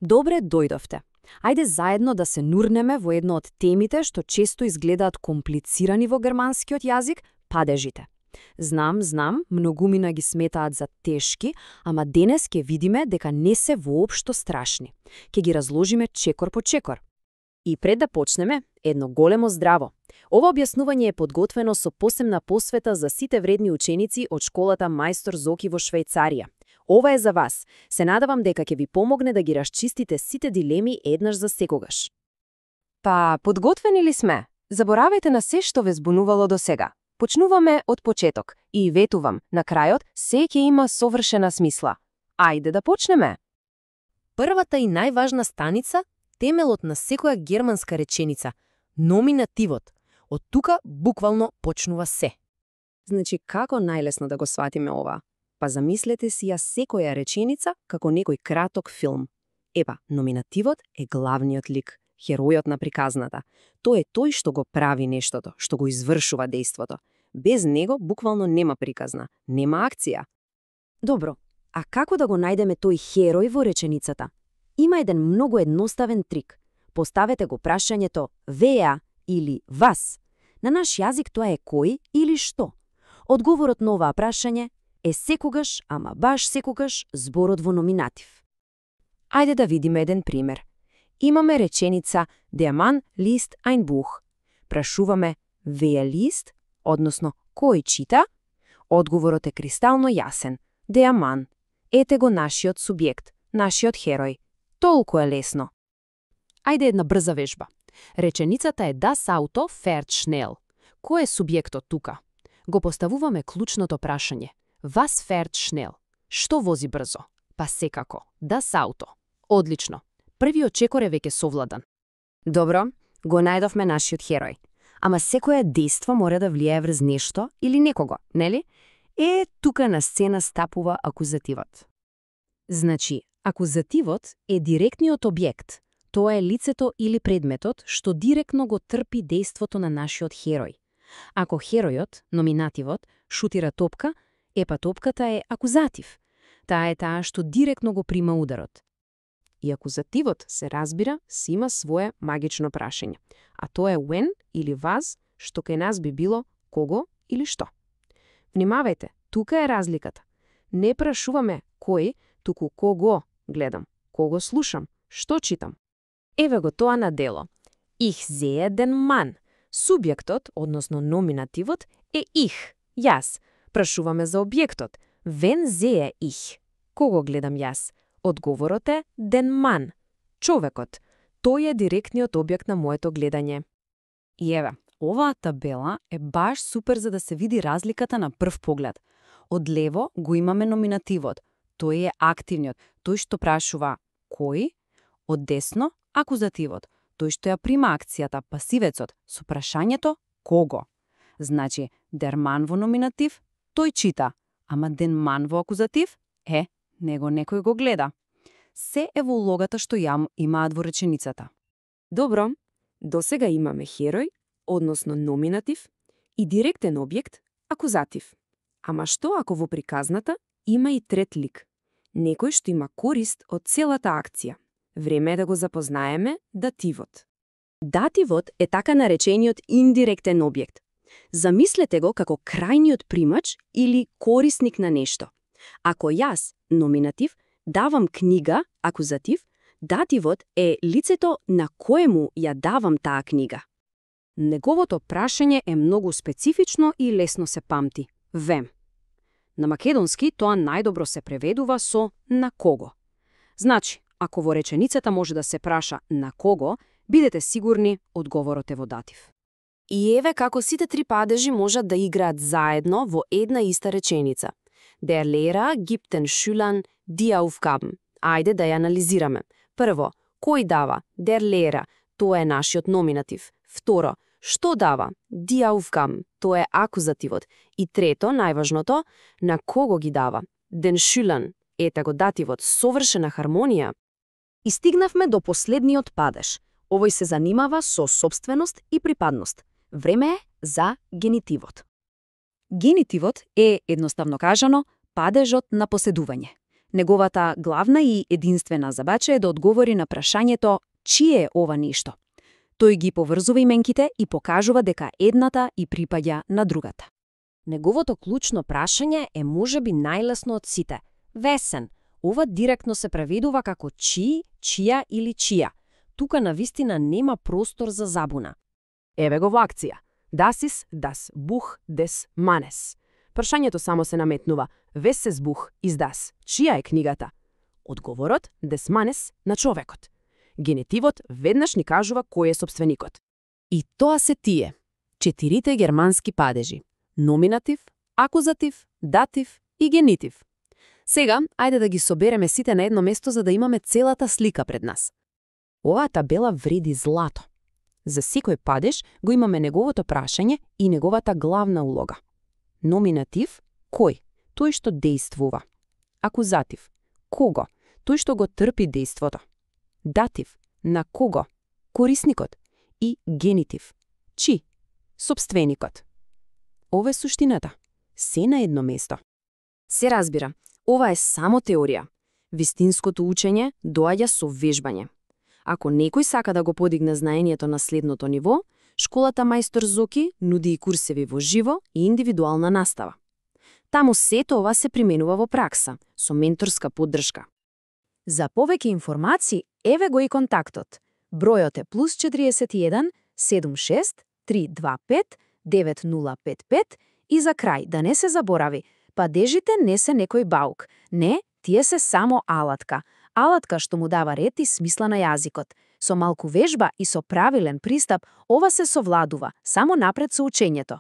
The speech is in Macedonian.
Добре дојдовте. Ајде заедно да се нурнеме во едно од темите што често изгледаат комплицирани во германскиот јазик, падежите. Знам, многумина ги сметаат за тешки, ама денес ќе видиме дека не се воопшто страшни. Ќе ги разложиме чекор по чекор. И пред да почнеме, едно големо здраво. Ова објаснување е подготвено со посебна посвета за сите вредни ученици од школата Мајстор Зоки во Швајцарија. Ова е за вас. Се надавам дека ќе ви помогне да ги расчистите сите дилеми еднаш за секогаш. Па, подготвени ли сме? Заборавајте на се што ве збунувало до сега. Почнуваме од почеток и ветувам, на крајот се ќе има совршена смисла. Ајде да почнеме. Првата и најважна станица, темелот на секоја германска реченица, номинативот. Од тука буквално почнува се. Значи, како најлесно да го сватиме ова? Па замислете си ја секоја реченица како некој краток филм. Епа, номинативот е главниот лик, херојот на приказната. Тој е тој што го прави нештото, што го извршува дејството. Без него буквално нема приказна, нема акција. Добро, а како да го најдеме тој херој во реченицата? Има еден многу едноставен трик. Поставете го прашањето «веа» или «вас». На наш јазик тоа е кој или што. Одговорот на оваа прашање е секогаш, ама баш секогаш, зборот во номинатив. Ајде да видиме еден пример. Имаме реченица «Der Mann liest ein Buch». Прашуваме «Wer liest?» односно «Кој чита?» Одговорот е кристално јасен. Der Mann. Ете го нашиот субјект, нашиот херој. Толку е лесно. Ајде една брза вежба. Реченицата е Das Auto fährt schnell. Кој е субјектот тука? Го поставуваме клучното прашање. Was fährt schnell? Што вози брзо? Па секако, Das Auto. Одлично. Првиот чекор е веќе совладан. Добро, го најдовме нашиот херој. Ама секоја дејство мора да влијае врз нешто или некого, нели? Тука на сцена стапува акузативот. Значи, акузативот е директниот објект. Тоа е лицето или предметот што директно го трпи дејството на нашиот херој. Ако херојот, номинативот, шутира топка, епа топката е акузатив. Таа е таа што директно го прима ударот. И акузативот, се разбира, си има свое магично прашање. А тоа е when или was, што кај нас би било кого или што. Внимавајте, тука е разликата. Не прашуваме кој, туку кого гледам, кого слушам, што читам. Еве го тоа на дело. Ich sehe den Mann. Субјектот, односно номинативот, е ich, јас. Прашуваме за објектот. Wen sehe ich? Кого гледам јас? Одговорот е den Mann. Човекот. Тој е директниот објект на моето гледање. И еве, оваа табела е баш супер за да се види разликата на прв поглед. Од лево го имаме номинативот. Тој е активниот, тој што прашува кој. Од десно акузативот, тој што ја прима акцијата, пасивецот, со прашањето кого. Значи, der Mann во номинатив, тој чита, ама den Mann во акузатив, него некој го гледа. Се е во улогата што ја имаат во реченицата. Добро, досега имаме херој, односно номинатив, и директен објект, акузатив. Ама што ако во приказната има и трет лик? Некој што има корист од целата акција. Време е да го запознаеме дативот. Дативот е така наречениот индиректен објект. Замислете го како крајниот примач или корисник на нешто. Ако јас, номинатив, давам книга, акузатив, дативот е лицето на коему ја давам таа книга. Неговото прашање е многу специфично и лесно се памти. Вем. На македонски тоа најдобро се преведува со «на кого». Значи, ако во реченицата може да се праша «на кого», бидете сигурни, одговорот е во датив. И еве како сите три падежи можат да играат заедно во една иста реченица. Der Lehrer gibt den Schülern die Aufgaben. Ајде да ја анализираме. Прво, кој дава? Der Lehrer. Тоа е нашиот номинатив. Второ, што дава? Die Aufgaben. Тоа е акузативот. И трето, најважното, на кого ги дава? Den Schülern. Ете го дативот, совршена хармонија. И стигнавме до последниот падеж. Овој се занимава со сопственост и припадност. Време е за генитивот. Генитивот е, едноставно кажано, падежот на поседување. Неговата главна и единствена задача е да одговори на прашањето чие е ова ништо. Тој ги поврзува именките и покажува дека едната и припаѓа на другата. Неговото клучно прашање е можеби најлесно од сите. Весен. Ова директно се преведува како чии, чија или чија. Тука навистина нема простор за забуна. Еве го во акција. Das ist das Buch des Mannes. Прашањето само се наметнува. Weses Buch ist das? Чија е книгата? Одговорот des Mannes на човекот. Генетивот веднаш ни кажува кој е сопственикот. И тоа се тие, 4 германски падежи. Номинатив, акузатив, датив и генитив. Сега, ајде да ги собереме сите на едно место за да имаме целата слика пред нас. Оваа табела вреди злато. За секој падеж го имаме неговото прашање и неговата главна улога. Номинатив – кој? Тој што дејствува. Акузатив – кого? Тој што го трпи дејството. Датив – на кого? Корисникот. И генитив – чи? Сопственикот. Ова е суштината. Се на едно место. Се разбира, ова е само теорија. Вистинското учење доаѓа со вежбање. Ако некој сака да го подигне знаењето на следното ниво, школата Мајстор Зоки нуди и курсеви во живо и индивидуална настава. Таму сето ова се применува во пракса, со менторска поддршка. За повеќе информации, еве го и контактот. Бројот е +41 76 325 9055 и за крај, да не се заборави, падежите не се некој баук. Не, тие се само алатка. Алатка што му дава ред и смисла на јазикот. Со малку вежба и со правилен пристап, ова се совладува, само напред со учењето.